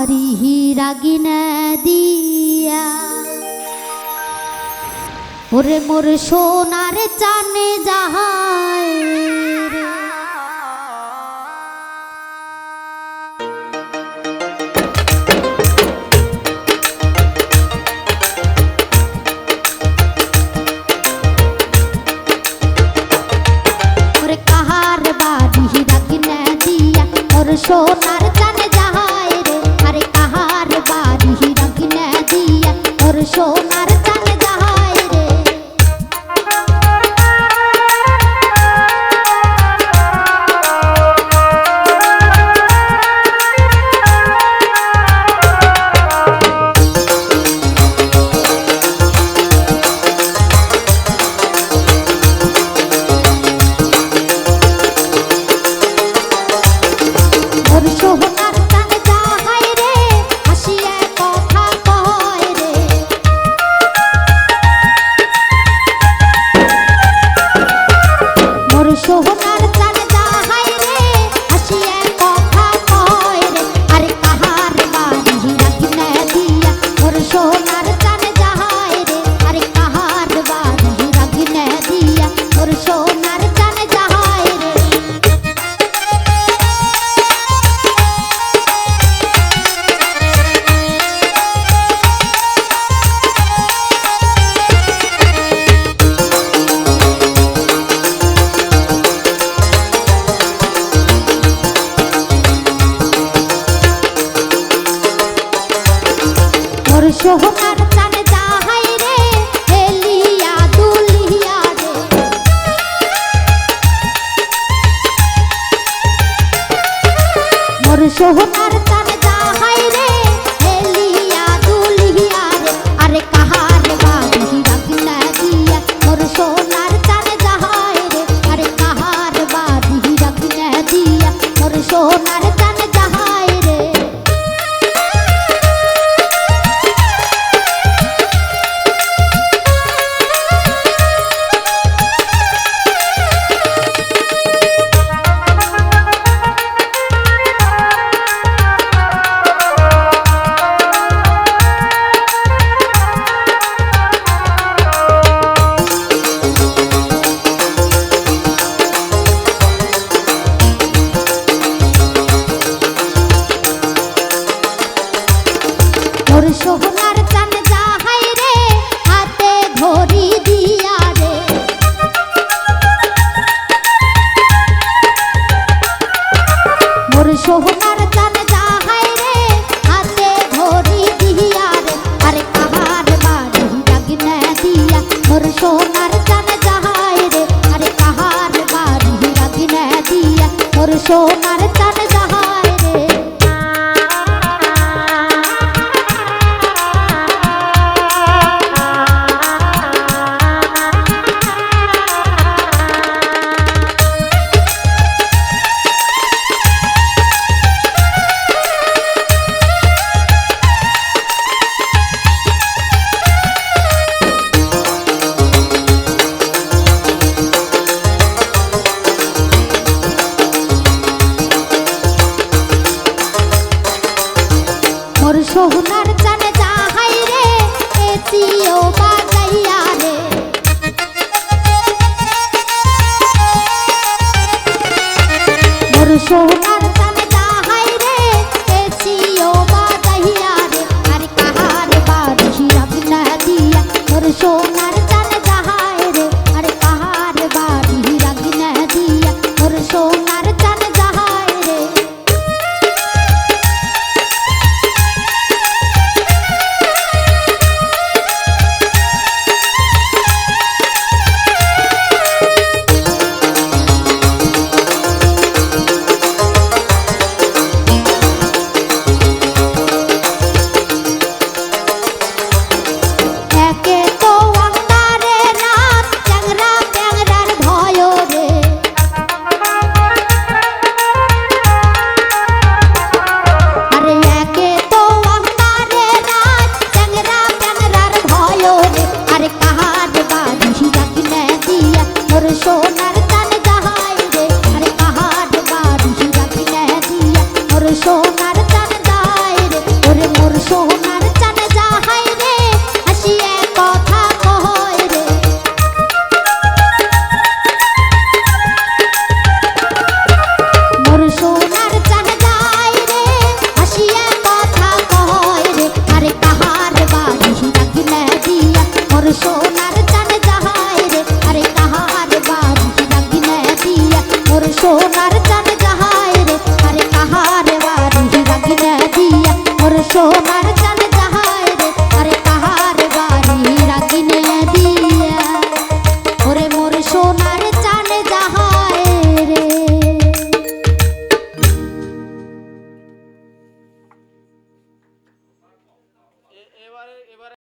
বাড়ি রাগিনা দিয়া ওরে মোর সোনার চানে যাহায় রে। ওরে কাহার বাড়ি রাগিনা দিয়া মোর সোনার চানে যাহায় রে। আরে কাহার বাড়ি রাগিনা দিয়া মোর সোনার চানে যাহায় রে। মোর সোনার চানে যাহায় রে, হাসিয়া কথা কয় রে। মোর সোনার চানে যাহায় রে, হাসিয়া কথা কয় রে। আরে কাহার বাড়ি রাগিনা দিয়া মোর সোনার চানে যাহায় রে। আরে কাহার বাড়ি রাগিনা দিয়া মোর সোনার চানে যাহায় রে। মোর সোনার চানে যাহায় রে, হেলিয়া দুলিয়া রে। মোর সোনার চানে যাহায় রে, হেলিয়া দুলিয়া রে। আরে কাহার বাড়ি রাগিনা দিয়া মোর সোনার চানে যাহায় রে। আরে কাহার বাড়ি রাগিনা দিয়া মোর সোনার চানে যাহায় রে। মোর সোনার চানে যাহায় রে, হাতে ঘড়ি দিয়া রে। মোর সোনার চানে যাহায় রে, হাতে ঘড়ি দিয়া রে। আরে কাহার বাড়ি রাগিনা দিয়া মোর সোনার চানে যাহায় রে। আরে কাহার বাড়ি রাগিনা দিয়া মোর সোনার চানে যাহায় রে। মোর সোনার চানে যাহায় রে, এসিও বাজাইয়া রে। মোর সোনার চানে যাহায় রে, এসিও বাজাইয়া রে। আরে কাহার বাড়ি রাগিনা দিয়া মোর সোনার চানে যাহায় রে। আরে কাহার বাড়ি রাগিনা দিয়া মোর সোনার চানে যাহায় রে। সোনার